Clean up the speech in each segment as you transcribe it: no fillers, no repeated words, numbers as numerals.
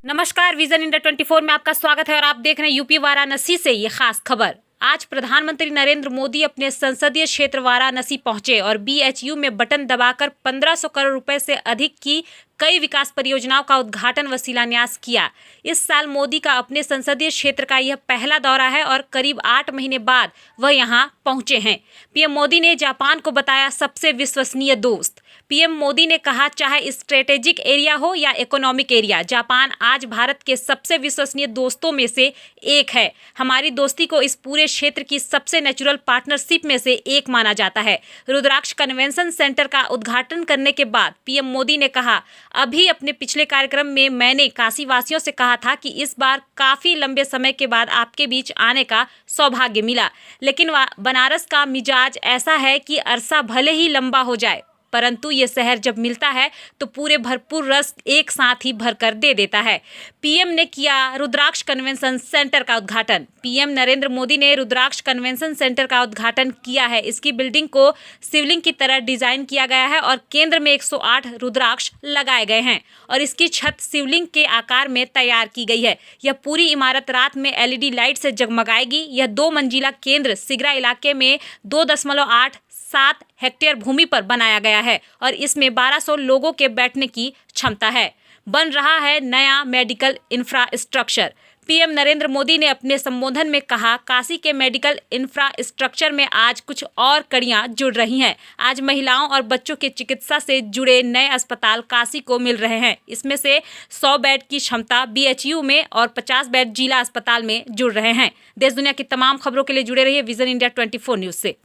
नमस्कार, vision India 24 में आपका स्वागत है और आप देख रहे हैं यूपी वाराणसी से ये खास खबर। आज प्रधानमंत्री नरेंद्र मोदी अपने संसदीय क्षेत्र वाराणसी पहुंचे और बीएचयू में बटन दबाकर 1500 करोड़ रुपए से अधिक की कई विकास परियोजनाओं का उद्घाटन व शिलान्यास किया। इस साल मोदी का अपने संसदीय क्षेत्र का यह पहला दौरा है और करीब 8 महीने बाद वह यहां पहुंचे हैं। पीएम मोदी ने जापान को बताया सबसे विश्वसनीय दोस्त। पीएम मोदी ने कहा, चाहे स्ट्रेटेजिक एरिया हो या इकोनॉमिक एरिया, जापान आज भारत के सबसे विश्वसनीय दोस्तों में से एक है। हमारी दोस्ती को इस पूरे क्षेत्र की सबसे नेचुरल पार्टनरशिप में से एक माना जाता है। रुद्राक्ष कन्वेंशन सेंटर का उद्घाटन करने के बाद पीएम मोदी ने कहा, अभी अपने पिछले कार्यक्रम में मैंने काशी वासियों से कहा था कि इस बार काफी लंबे समय के बाद आपके बीच आने का सौभाग्य मिला, लेकिन बनारस का मिजाज ऐसा है कि अरसा भले ही लंबा हो जाए, परंतु ये शहर जब मिलता है तो पूरे भरपूर रस एक साथ ही भरकर दे देता है। पीएम ने किया रुद्राक्ष कन्वेंशन सेंटर का उद्घाटन। पीएम नरेंद्र मोदी ने रुद्राक्ष कन्वेंशन सेंटर का उद्घाटन किया है। इसकी बिल्डिंग को शिवलिंग की तरह डिजाइन किया गया है और केंद्र में 108 रुद्राक्ष लगाए गए हैं और इसकी छत शिवलिंग के आकार में तैयार की गई है। यह पूरी इमारत रात में एलईडी लाइट से जगमगाएगी। यह 2 मंजिला केंद्र सिगरा इलाके में 2.87 हेक्टेयर भूमि पर बनाया गया है और इसमें 1200 लोगों के बैठने की क्षमता है। बन रहा है नया medical infrastructure. PM Narendra Modi ने अपने संबोधन में कहा, काशी के मेडिकल इंफ्रास्ट्रक्चर में आज कुछ और कड़ियां जुड़ रही हैं। आज महिलाओं और बच्चों के चिकित्सा से जुड़े नए अस्पताल काशी को मिल रहे हैं। इसमें से 100 बेड की क्षमता बीएचयू में और 50 बेड जिला अस्पताल में जुड़ रहे हैं। देश दुनिया की तमाम खबरों के लिए जुड़े रहिए विजन इंडिया 24 न्यूज से।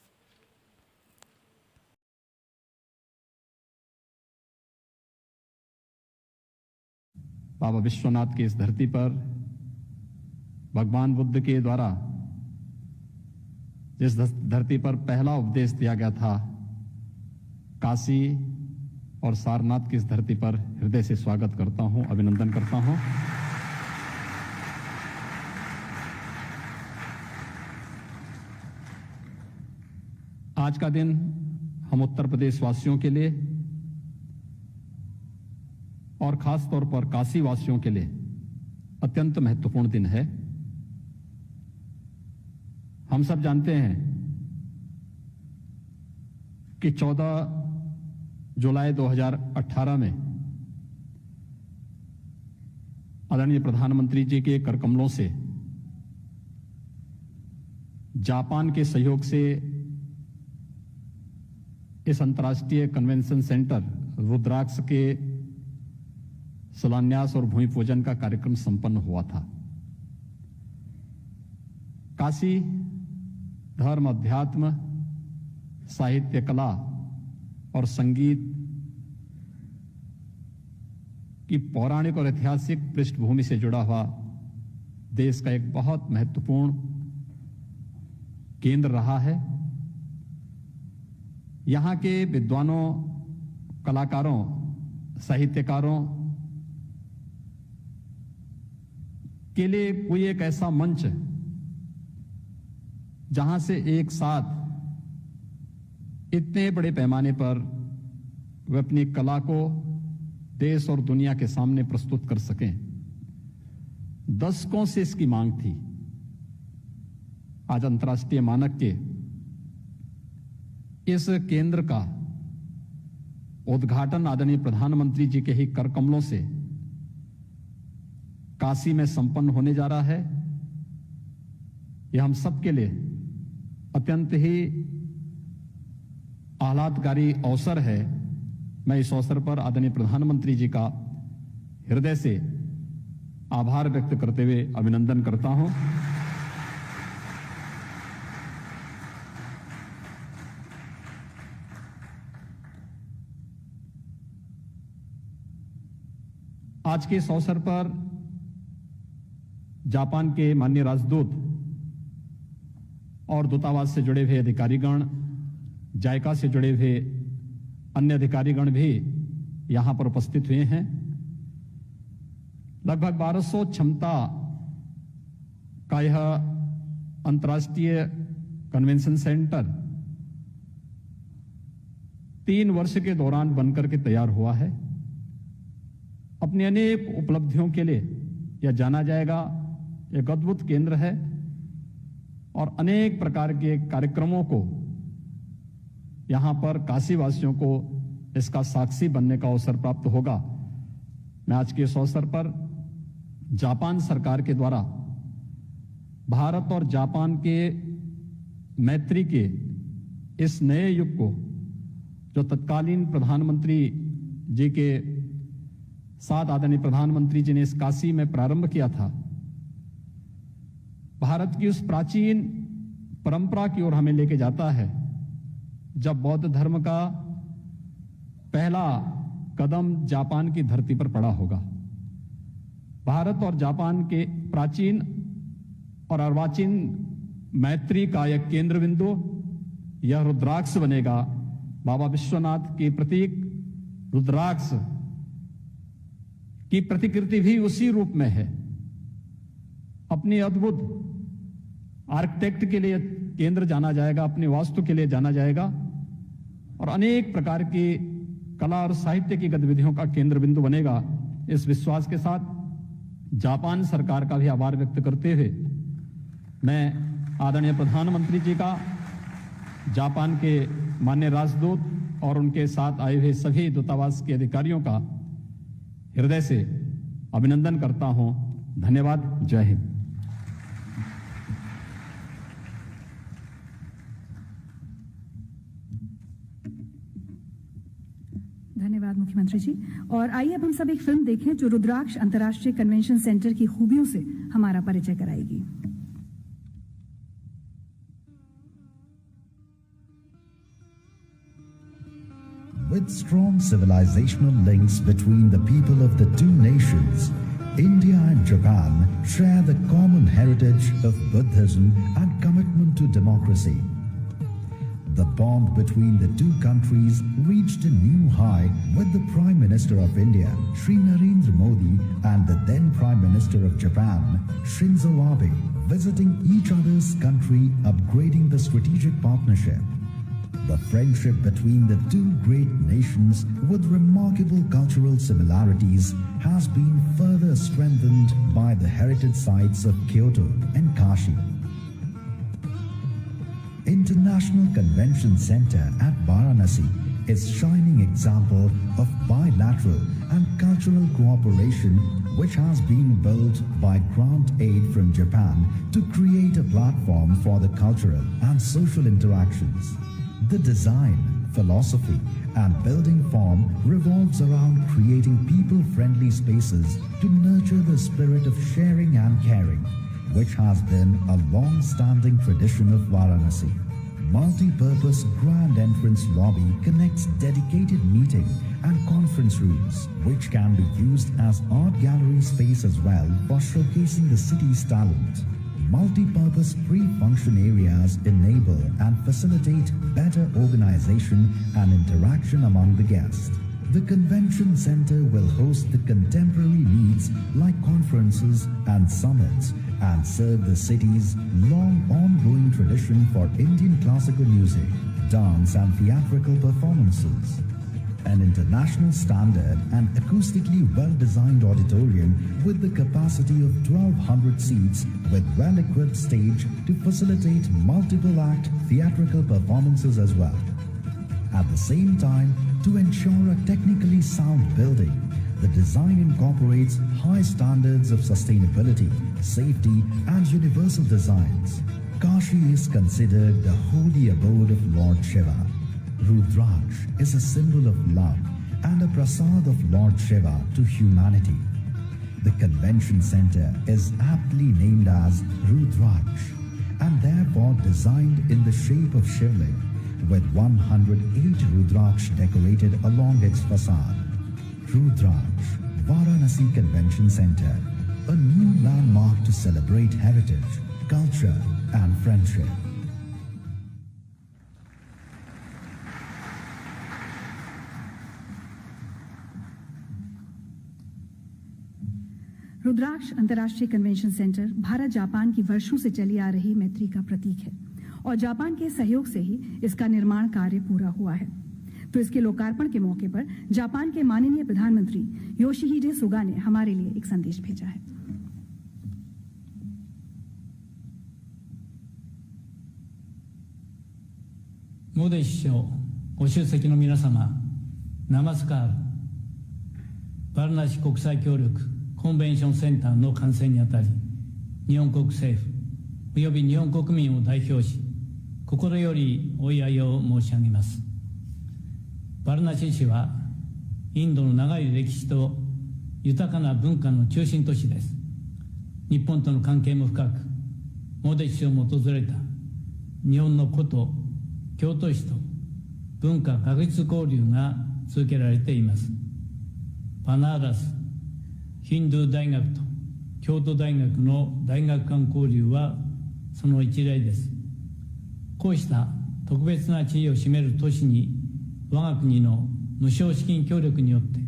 बाबा विश्वनाथ की इस धरती पर भगवान बुद्ध के द्वारा जिस धरती पर पहला उपदेश दिया गया था, काशी और सारनाथ की इस धरती पर हृदय से स्वागत करता हूं, अभिनंदन करता हूं। आज का दिन हम उत्तर प्रदेश वासियों के लिए और खास तौर पर काशी वासियों के लिए अत्यंत महत्वपूर्ण दिन है। हम सब जानते हैं कि 14 जुलाई 2018 में आदरणीय प्रधानमंत्री जी के कर कमलों से जापान के सहयोग से इस अंतर्राष्ट्रीय कन्वेंशन सेंटर रुद्राक्ष के शिलान्यास और भूमि पूजन का कार्यक्रम संपन्न हुआ था। काशी धर्म, अध्यात्म, साहित्य, कला और संगीत की पौराणिक और ऐतिहासिक पृष्ठभूमि से जुड़ा हुआ देश का एक बहुत महत्वपूर्ण केंद्र रहा है। यहां के विद्वानों, कलाकारों, साहित्यकारों के लिए कोई एक ऐसा मंच जहां से एक साथ इतने बड़े पैमाने पर वे अपनी कला को देश और दुनिया के सामने प्रस्तुत कर सकें। दशकों से इसकी मांग थी। आज अंतर्राष्ट्रीय मानक के इस केंद्र का उद्घाटन आदरणीय प्रधानमंत्री जी के ही कर कमलों से काशी में संपन्न होने जा रहा है। यह हम सबके लिए अत्यंत ही आह्लादकारी अवसर है। मैं इस अवसर पर आदरणीय प्रधानमंत्री जी का हृदय से आभार व्यक्त करते हुए अभिनंदन करता हूं। आज के इस अवसर पर जापान के माननीय राजदूत और दूतावास से जुड़े हुए अधिकारीगण, जायका से जुड़े हुए अन्य अधिकारीगण भी यहां पर उपस्थित हुए हैं। लगभग 1200 क्षमता का यह अंतर्राष्ट्रीय कन्वेंशन सेंटर 3 वर्ष के दौरान बनकर के तैयार हुआ है। अपनी अनेक उपलब्धियों के लिए यह जाना जाएगा एक अद्भुत केंद्र है और अनेक प्रकार के कार्यक्रमों को यहां पर काशीवासियों को इसका साक्षी बनने का अवसर प्राप्त होगा। मैं आज के इस अवसर पर जापान सरकार के द्वारा भारत और जापान के मैत्री के इस नए युग को जो तत्कालीन प्रधानमंत्री जी के साथ आदरणीय प्रधानमंत्री जी ने इस काशी में प्रारंभ किया था, भारत की उस प्राचीन परंपरा की ओर हमें लेके जाता है जब बौद्ध धर्म का पहला कदम जापान की धरती पर पड़ा होगा। भारत और जापान के प्राचीन और अर्वाचीन मैत्री का यह केंद्र बिंदु, यह रुद्राक्ष बनेगा। बाबा विश्वनाथ के प्रतीक रुद्राक्ष की प्रतिकृति भी उसी रूप में है। अपनी अद्भुत आर्किटेक्ट के लिए केंद्र जाना जाएगा, अपनी वास्तु के लिए जाना जाएगा और अनेक प्रकार की कला और साहित्य की गतिविधियों का केंद्र बिंदु बनेगा। इस विश्वास के साथ जापान सरकार का भी आभार व्यक्त करते हुए मैं आदरणीय प्रधानमंत्री जी का, जापान के माननीय राजदूत और उनके साथ आए हुए सभी दूतावास के अधिकारियों का हृदय से अभिनंदन करता हूं। धन्यवाद। जय हिंद। धन्यवाद मुख्यमंत्री जी। और आइए अब हम सब एक फिल्म देखें जो रुद्राक्ष अंतर्राष्ट्रीय कन्वेंशन सेंटर की खूबियों से हमारा परिचय कराएगी। With strong civilizational links between the people of the two nations, India and Japan share the common heritage of Buddhism and commitment to democracy. The bond between the two countries reached a new high with the Prime Minister of India, Shri Narendra Modi, and the then Prime Minister of Japan, Shinzo Abe, visiting each other's country, upgrading the strategic partnership. The friendship between the two great nations with remarkable cultural similarities has been further strengthened by the heritage sites of Kyoto and Kashi. International Convention Center at Varanasi is shining example of bilateral and cultural cooperation which has been built by grant aid from Japan to create a platform for the cultural and social interactions. The design, philosophy and building form revolves around creating people-friendly spaces to nurture the spirit of sharing and caring, which has been a long-standing tradition of Varanasi. Multi-purpose grand entrance lobby connects dedicated meeting and conference rooms, which can be used as art gallery space as well for showcasing the city's talent. Multi-purpose pre-function areas enable and facilitate better organization and interaction among the guests. The convention center will host the contemporary needs like conferences and summits and serve the city's long ongoing tradition for Indian classical music, dance and theatrical performances. An international standard and acoustically well-designed auditorium with the capacity of 1,200 seats with well-equipped stage to facilitate multiple-act theatrical performances as well. At the same time, to ensure a technically sound building, the design incorporates high standards of sustainability, safety and universal designs. Kashi is considered the holy abode of Lord Shiva. Rudraksh is a symbol of love and a prasad of Lord Shiva to humanity. The convention center is aptly named as Rudraksh and therefore designed in the shape of Shivling with 108 Rudraksh decorated along its facade. Rudraksh, Varanasi Convention Center, a new landmark to celebrate heritage, culture and friendship. रुद्राक्ष अंतर्राष्ट्रीय convention centre Bharat Japan की वर्षों से चली आ रही मैत्री का प्रतीक है और जापान के सहयोग से ही इसका निर्माण कार्य पूरा हुआ है। तो इसके लोकार्पण के मौके पर जापान के माननीय प्रधानमंत्री योशिहिडे सुगा ने हमारे लिए एक संदेश भेजा है। モディ首相ご出席の皆様、ナマスカール、バルナシ国際協力コンベンションセンターの観戦にあたり、日本国政府および日本国民を代表し、心よりお祝いを申し上げます。バルナシ市はインドの長い歴史と豊かな文化の中心都市です。日本との関係も深く、モディ首相も訪れた日本の古都京都市と文化学術交流が続けられています。バナーラスヒンドゥー大学と京都大学の大学間交流はその一例です。こうした特別な地位を占める都市に我が国の無償資金協力によって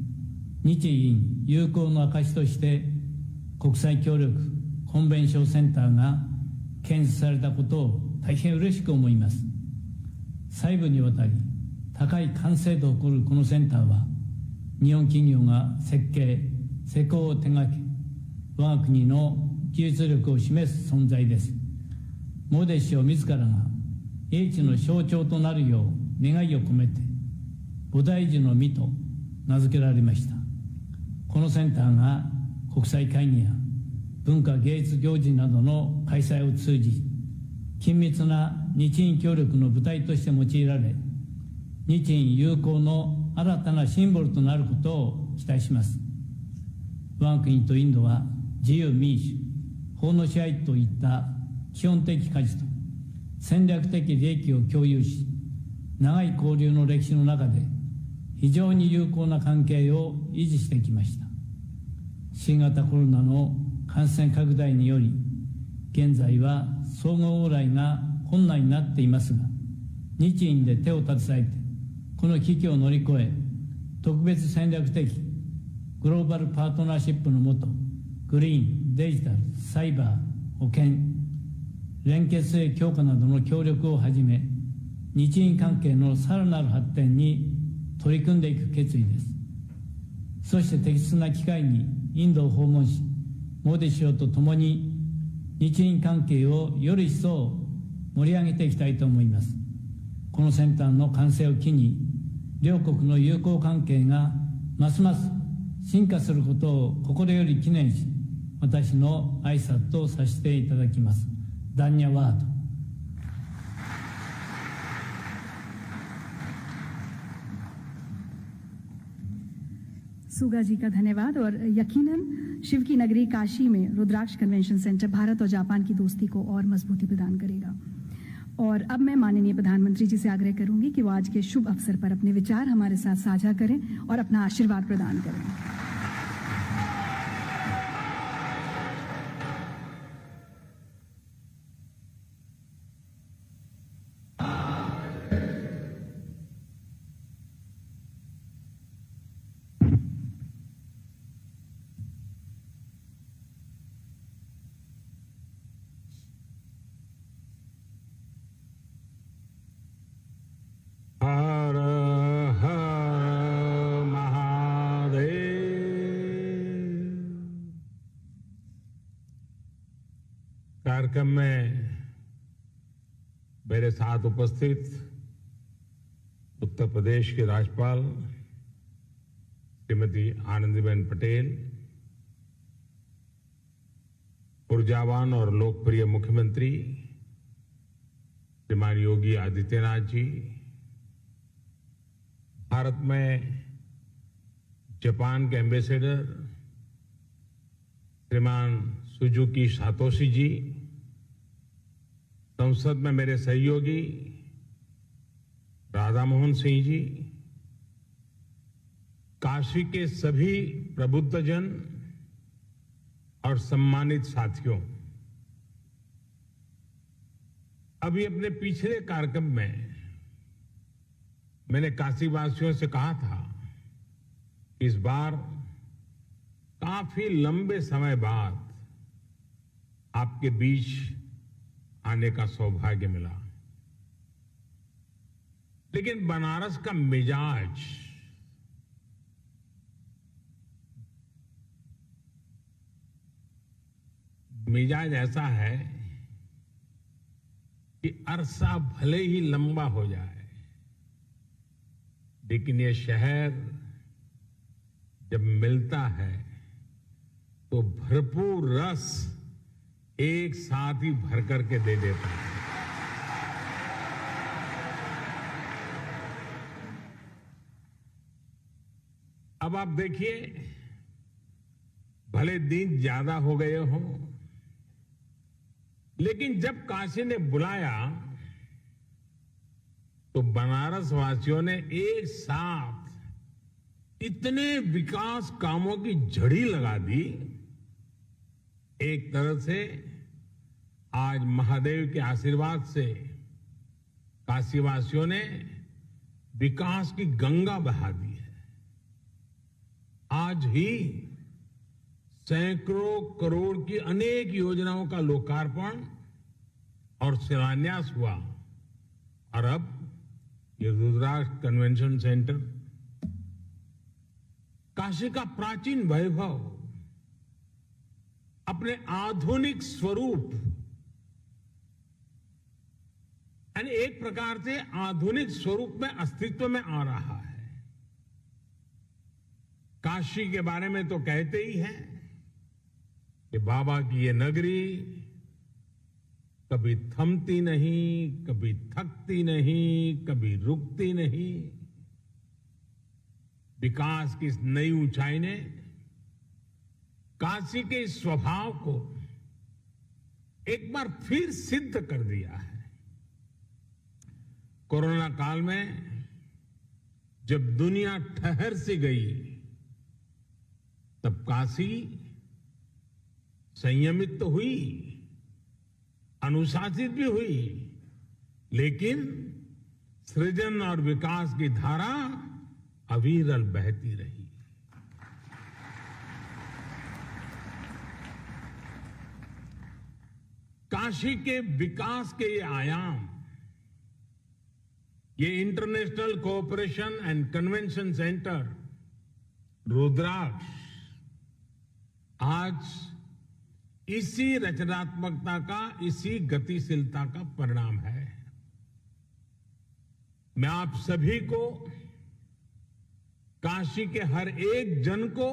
日印友好の証として国際協力コンベンションセンターが建設されたことを大変嬉しく思います。細部にわたり高い完成度を誇るこのセンターは日本企業が設計施工を手掛け我が国の技術力を示す存在です。モディ首相自らが英知の象徴となるよう願いを込めて菩提樹の実と名付けられました。このセンターが国際会議や文化芸術行事などの開催を通じ緊密な日印協力の舞台として用いられ、日印友好の新たなシンボルとなることを期待します。我が国とインドは自由民主、法の支配といった基本的価値と戦略的利益を共有し、長い交流の歴史の中で非常に友好な関係を維持してきました。新型コロナの感染拡大により現在は相互往来が困難になっていますが、日印で手を携えてこの危機を乗り越え、特別戦略的グローバルパートナーシップの下、グリーン、デジタル、サイバー、保健、連結性強化などの協力をはじめ、日印関係のさらなる発展に取り組んでいく決意です。そして適切な機会にインドを訪問し、モディ首相と共に日印関係をより一層盛り上げていきたいと思います。このセンターの完成を機に、両国の友好関係がますます進化することを心より記念し、私の挨拶とさせていただきます。ダンニャワード。सुगा जी का धन्यवाद। और यकीनन शिव की नगरी काशी में रुद्राक्ष कन्वेंशन सेंटर भारत और जापान की दोस्ती को और मजबूती प्रदान करेगा। और अब मैं माननीय प्रधानमंत्री जी से आग्रह करूंगी कि वो आज के शुभ अवसर पर अपने विचार हमारे साथ साझा करें और अपना आशीर्वाद प्रदान करें। हर हर महादेव। कार्यक्रम में मेरे साथ उपस्थित उत्तर प्रदेश के राज्यपाल श्रीमती आनंदीबेन पटेल, ऊर्जावान और लोकप्रिय मुख्यमंत्री श्रीमान योगी आदित्यनाथ जी, भारत में जापान के एम्बेसडर श्रीमान सुजुकी सातोशी जी, संसद में मेरे सहयोगी राधा मोहन सिंह जी, काशी के सभी प्रबुद्धजन और सम्मानित साथियों, अभी अपने पिछले कार्यक्रम में मैंने काशीवासियों से कहा था कि इस बार काफी लंबे समय बाद आपके बीच आने का सौभाग्य मिला, लेकिन बनारस का मिजाज ऐसा है कि अरसा भले ही लंबा हो जाए लेकिन ये शहर जब मिलता है तो भरपूर रस एक साथ ही भर करके दे देता है। अब आप देखिए, भले दिन ज्यादा हो गए हों, लेकिन जब काशी ने बुलाया तो बनारस वासियों ने एक साथ इतने विकास कामों की झड़ी लगा दी। एक तरह से आज महादेव के आशीर्वाद से काशीवासियों ने विकास की गंगा बहा दी है। आज ही सैकड़ों करोड़ की अनेक योजनाओं का लोकार्पण और शिलान्यास हुआ और अब ये रुद्राक्ष कन्वेंशन सेंटर, काशी का प्राचीन वैभव अपने आधुनिक स्वरूप यानी एक प्रकार से आधुनिक स्वरूप में अस्तित्व में आ रहा है। काशी के बारे में तो कहते ही हैं कि बाबा की ये नगरी कभी थमती नहीं, कभी थकती नहीं, कभी रुकती नहीं। विकास की इस नई ऊंचाई ने काशी के इस स्वभाव को एक बार फिर सिद्ध कर दिया है। कोरोना काल में जब दुनिया ठहर सी गई, तब काशी संयमित तो हुई, अनुशासित भी हुई, लेकिन सृजन और विकास की धारा अविरल बहती रही। काशी के विकास के ये आयाम, ये international cooperation and convention centre Rudraksh आज इसी रचनात्मकता का, इसी गतिशीलता का परिणाम है। मैं आप सभी को, काशी के हर एक जन को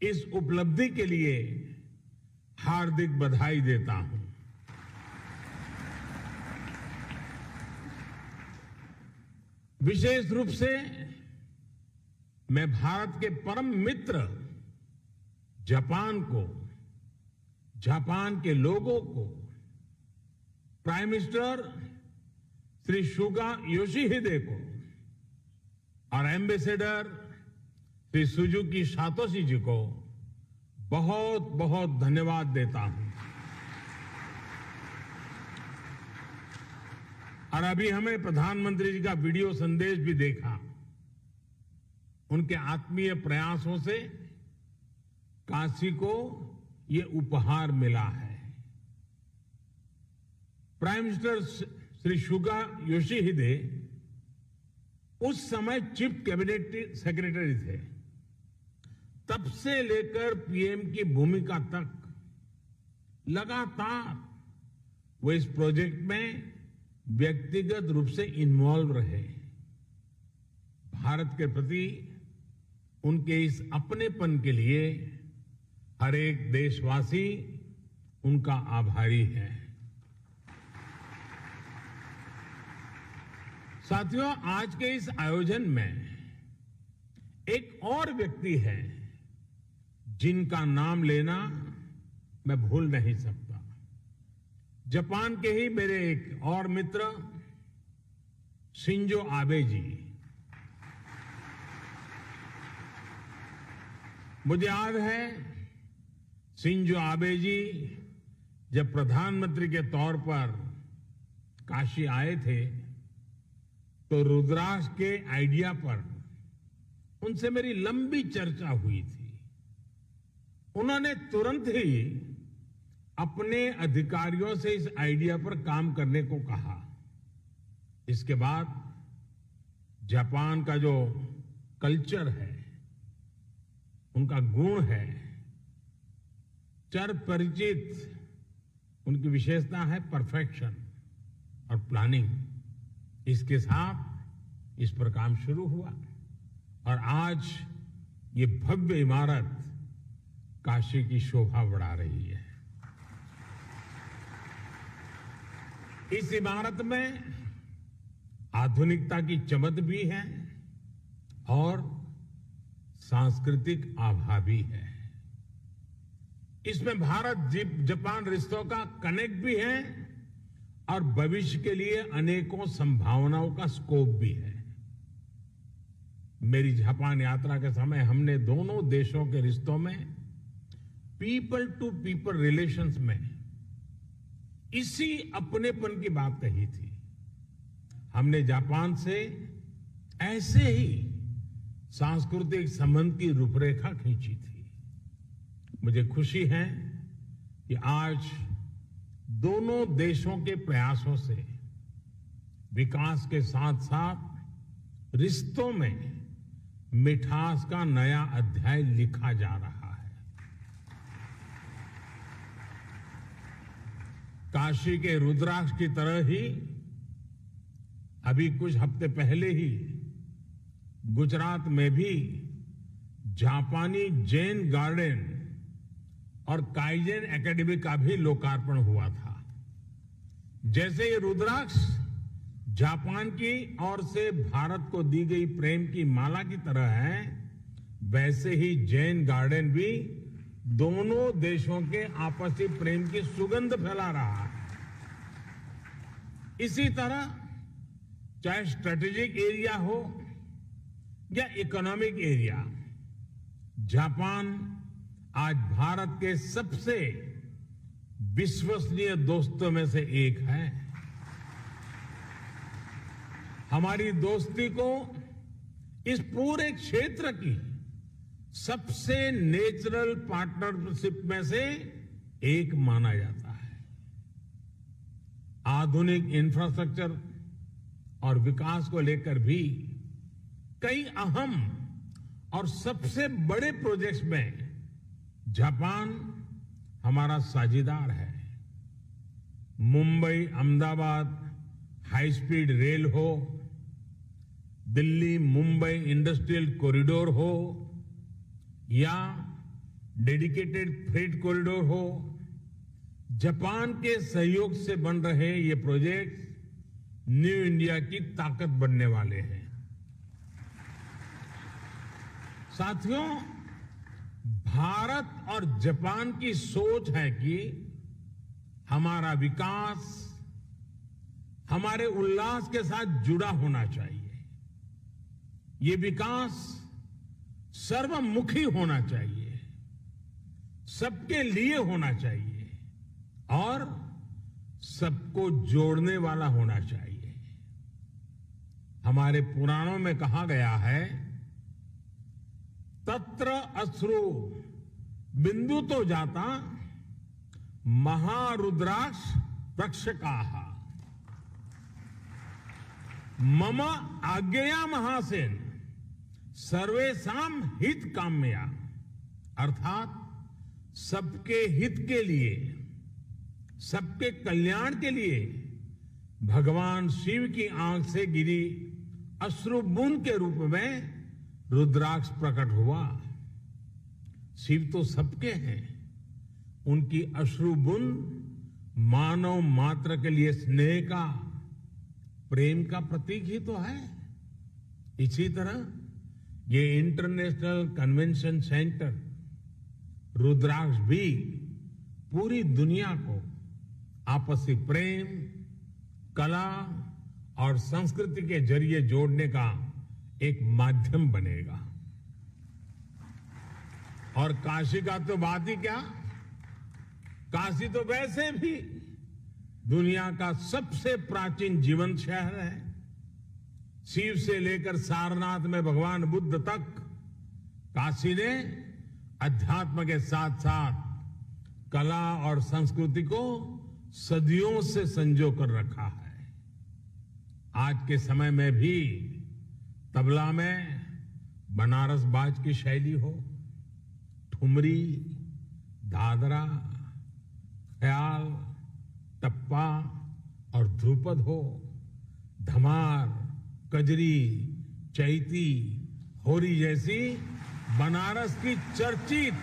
इस उपलब्धि के लिए हार्दिक बधाई देता हूं। विशेष रूप से मैं भारत के परम मित्र जापान को, जापान के लोगों को, प्राइम मिनिस्टर श्री सुगा योशिहिदे को और एम्बेसडर श्री सुजुकी सातोशी जी को बहुत बहुत धन्यवाद देता हूं। और अभी हमें प्रधानमंत्री जी का वीडियो संदेश भी देखा। उनके आत्मीय प्रयासों से काशी को ये उपहार मिला है। प्राइम मिनिस्टर श्री सुगा योशिहिदे उस समय चीफ कैबिनेट सेक्रेटरी थे। तब से लेकर पीएम की भूमिका तक लगातार वो इस प्रोजेक्ट में व्यक्तिगत रूप से इन्वॉल्व रहे। भारत के प्रति उनके इस अपनेपन के लिए हर एक देशवासी उनका आभारी है। साथियों, आज के इस आयोजन में एक और व्यक्ति है जिनका नाम लेना मैं भूल नहीं सकता। जापान के ही मेरे एक और मित्र शिंजो आबे जी। मुझे याद है शिंजो आबे जी जब प्रधानमंत्री के तौर पर काशी आए थे तो रुद्राक्ष के आइडिया पर उनसे मेरी लंबी चर्चा हुई थी। उन्होंने तुरंत ही अपने अधिकारियों से इस आइडिया पर काम करने को कहा। इसके बाद जापान का जो कल्चर है, उनका गुण है, चिर परिचित उनकी विशेषता है परफेक्शन और प्लानिंग। इसके साथ इस पर काम शुरू हुआ और आज ये भव्य इमारत काशी की शोभा बढ़ा रही है। इस इमारत में आधुनिकता की चमक भी है और सांस्कृतिक आभा भी है। इसमें भारत जापान रिश्तों का कनेक्ट भी है और भविष्य के लिए अनेकों संभावनाओं का स्कोप भी है। मेरी जापान यात्रा के समय हमने दोनों देशों के रिश्तों में पीपल टू पीपल रिलेशंस में इसी अपनेपन की बात कही थी। हमने जापान से ऐसे ही सांस्कृतिक संबंध की रूपरेखा खींची थी। मुझे खुशी है कि आज दोनों देशों के प्रयासों से विकास के साथ साथ रिश्तों में मिठास का नया अध्याय लिखा जा रहा है। काशी के रुद्राक्ष की तरह ही अभी कुछ हफ्ते पहले ही गुजरात में भी जापानी जैन गार्डन और काइजेन एकेडमी का भी लोकार्पण हुआ था। जैसे ये रुद्राक्ष जापान की ओर से भारत को दी गई प्रेम की माला की तरह है, वैसे ही जैन गार्डन भी दोनों देशों के आपसी प्रेम की सुगंध फैला रहा है। इसी तरह चाहे स्ट्रेटेजिक एरिया हो या इकोनॉमिक एरिया, जापान आज भारत के सबसे विश्वसनीय दोस्तों में से एक है। हमारी दोस्ती को इस पूरे क्षेत्र की सबसे नेचुरल पार्टनरशिप में से एक माना जाता है। आधुनिक इंफ्रास्ट्रक्चर और विकास को लेकर भी कई अहम और सबसे बड़े प्रोजेक्ट्स में जापान हमारा साझीदार है। Mumbai Ahmedabad high speed rail हो, दिल्ली मुंबई इंडस्ट्रियल कॉरिडोर हो या डेडिकेटेड फ्रेट कॉरिडोर हो, जापान के सहयोग से बन रहे ये प्रोजेक्ट न्यू इंडिया की ताकत बनने वाले हैं। साथियों, भारत और जापान की सोच है कि हमारा विकास हमारे उल्लास के साथ जुड़ा होना चाहिए। ये विकास सर्वमुखी होना चाहिए, सबके लिए होना चाहिए और सबको जोड़ने वाला होना चाहिए। हमारे पुराणों में कहा गया है, तत्र अश्रु बिंदु तो जाता महारुद्राक्ष रक्षकाः मम आज्ञया महासेन सर्वेषां हित काम्या। अर्थात सबके हित के लिए, सबके कल्याण के लिए भगवान शिव की आंख से गिरी अश्रु बूंद के रूप में रुद्राक्ष प्रकट हुआ। शिव तो सबके हैं, उनकी अश्रु बूंद मानव मात्र के लिए स्नेह का, प्रेम का प्रतीक ही तो है। इसी तरह ये इंटरनेशनल कन्वेंशन सेंटर रुद्राक्ष भी पूरी दुनिया को आपसी प्रेम, कला और संस्कृति के जरिए जोड़ने का एक माध्यम बनेगा। और काशी का तो बात ही क्या, काशी तो वैसे भी दुनिया का सबसे प्राचीन जीवंत शहर है। शिव से लेकर सारनाथ में भगवान बुद्ध तक काशी ने अध्यात्म के साथ साथ कला और संस्कृति को सदियों से संजो कर रखा है। आज के समय में भी तबला में बनारस बाज की शैली हो, ठुमरी, दादरा, ख्याल, टप्पा और ध्रुपद हो, धमार, कजरी, चैती, होरी जैसी बनारस की चर्चित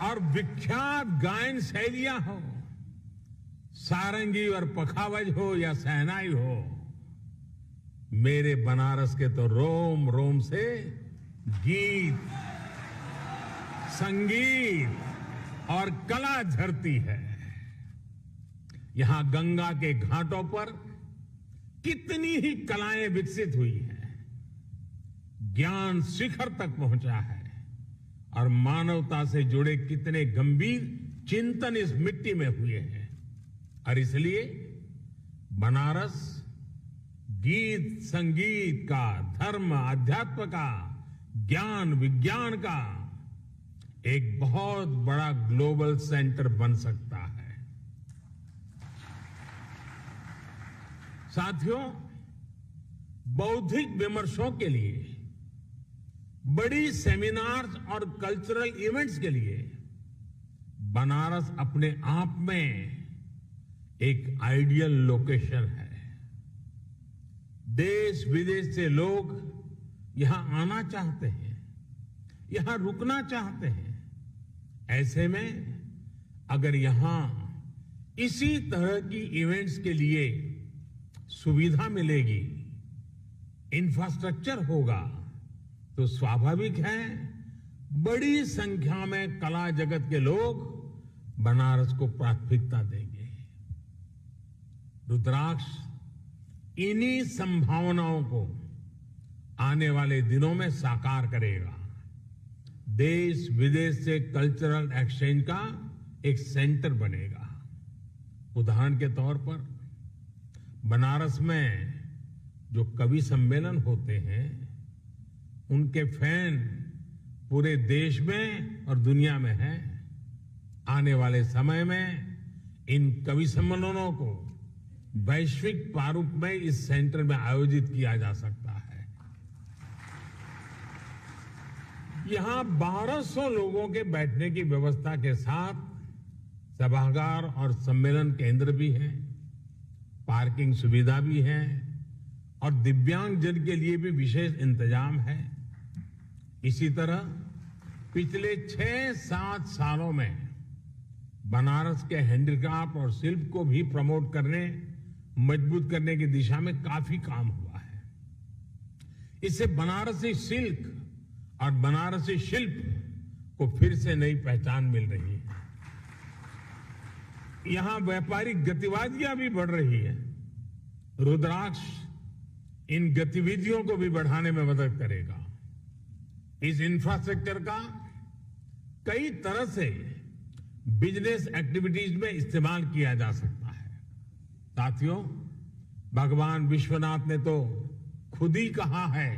और विख्यात गायन शैलियां हो, सारंगी और पखावज हो या शहनाई हो, मेरे बनारस के तो रोम रोम से गीत, संगीत और कला झरती है। यहां गंगा के घाटों पर कितनी ही कलाएं विकसित हुई हैं, ज्ञान शिखर तक पहुंचा है और मानवता से जुड़े कितने गंभीर चिंतन इस मिट्टी में हुए हैं। और इसलिए बनारस गीत संगीत का, धर्म अध्यात्म का, ज्ञान विज्ञान का एक बहुत बड़ा ग्लोबल सेंटर बन सकता है। साथियों, बौद्धिक विमर्शों के लिए, बड़ी सेमिनार्स और कल्चरल इवेंट्स के लिए बनारस अपने आप में एक आइडियल लोकेशन है। देश विदेश से लोग यहां आना चाहते हैं, यहां रुकना चाहते हैं। ऐसे में अगर यहां इसी तरह की इवेंट्स के लिए सुविधा मिलेगी, इंफ्रास्ट्रक्चर होगा, तो स्वाभाविक है बड़ी संख्या में कला जगत के लोग बनारस को प्राथमिकता देंगे। रुद्राक्ष इन्हीं संभावनाओं को आने वाले दिनों में साकार करेगा। देश विदेश से कल्चरल एक्सचेंज का एक सेंटर बनेगा। उदाहरण के तौर पर बनारस में जो कवि सम्मेलन होते हैं, उनके फैन पूरे देश में और दुनिया में हैं। आने वाले समय में इन कवि सम्मेलनों को वैश्विक प्रारूप में इस सेंटर में आयोजित किया जा सकता है। यहां 1200 लोगों के बैठने की व्यवस्था के साथ सभागार और सम्मेलन केंद्र भी है, पार्किंग सुविधा भी है और दिव्यांग जन के लिए भी विशेष इंतजाम है। इसी तरह पिछले 6-7 सालों में बनारस के हैंडीक्राफ्ट और शिल्प को भी प्रमोट करने, मजबूत करने की दिशा में काफी काम हुआ है। इससे बनारसी सिल्क और बनारसी शिल्प को फिर से नई पहचान मिल रही है। यहां व्यापारिक गतिविधियां भी बढ़ रही है। रुद्राक्ष इन गतिविधियों को भी बढ़ाने में मदद करेगा। इस इंफ्रास्ट्रक्चर का कई तरह से बिजनेस एक्टिविटीज में इस्तेमाल किया जा सकता है। साथियों, भगवान विश्वनाथ ने तो खुद ही कहा है,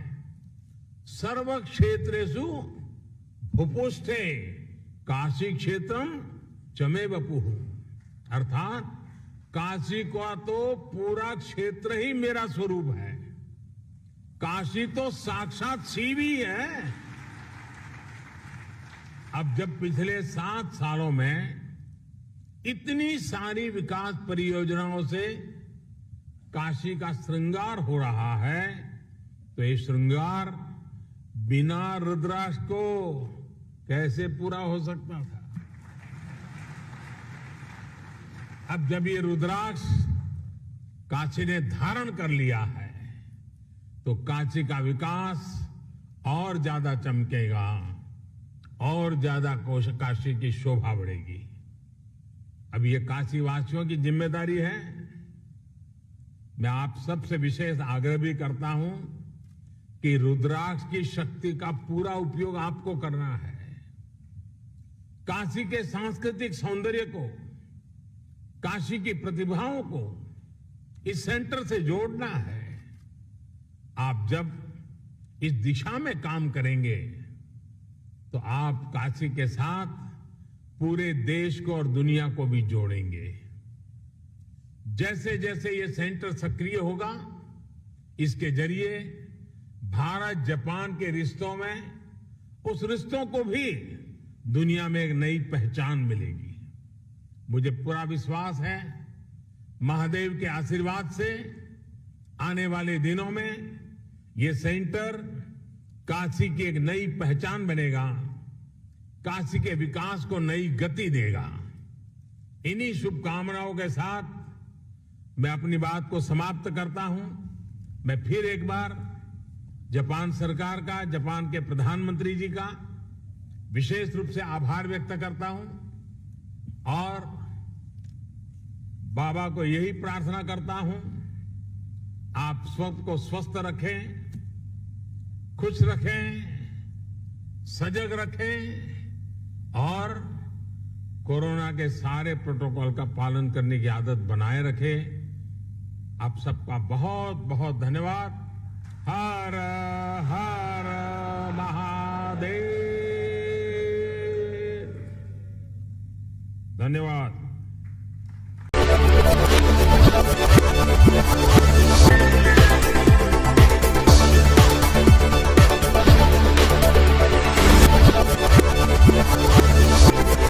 सर्व क्षेत्रेषु भूपुष्ठे काशी क्षेत्रम चमे वपुः, अर्थात काशी का तो पूरा क्षेत्र ही मेरा स्वरूप है। काशी तो साक्षात शिव ही है। अब जब पिछले 7 सालों में इतनी सारी विकास परियोजनाओं से काशी का श्रृंगार हो रहा है, तो ये श्रृंगार बिना रुद्राक्ष को कैसे पूरा हो सकता था। अब जब ये रुद्राक्ष काशी ने धारण कर लिया है, तो काशी का विकास और ज्यादा चमकेगा और ज्यादा काशी की शोभा बढ़ेगी। अब ये काशी वासियों की जिम्मेदारी है। मैं आप सबसे विशेष आग्रह भी करता हूं कि रुद्राक्ष की शक्ति का पूरा उपयोग आपको करना है। काशी के सांस्कृतिक सौंदर्य को, काशी की प्रतिभाओं को इस सेंटर से जोड़ना है। आप जब इस दिशा में काम करेंगे तो आप काशी के साथ पूरे देश को और दुनिया को भी जोड़ेंगे। जैसे जैसे ये सेंटर सक्रिय होगा, इसके जरिए भारत जापान के रिश्तों में, उस रिश्तों को भी दुनिया में एक नई पहचान मिलेगी। मुझे पूरा विश्वास है, महादेव के आशीर्वाद से आने वाले दिनों में ये सेंटर काशी की एक नई पहचान बनेगा, काशी के विकास को नई गति देगा। इन्हीं शुभकामनाओं के साथ मैं अपनी बात को समाप्त करता हूं। मैं फिर एक बार जापान सरकार का, जापान के प्रधानमंत्री जी का विशेष रूप से आभार व्यक्त करता हूं और बाबा को यही प्रार्थना करता हूं, आप सबको स्वस्थ रखें, खुश रखें, सजग रखें और कोरोना के सारे प्रोटोकॉल का पालन करने की आदत बनाए रखें। आप सबका बहुत बहुत धन्यवाद। हर हर महादेव। धन्यवाद।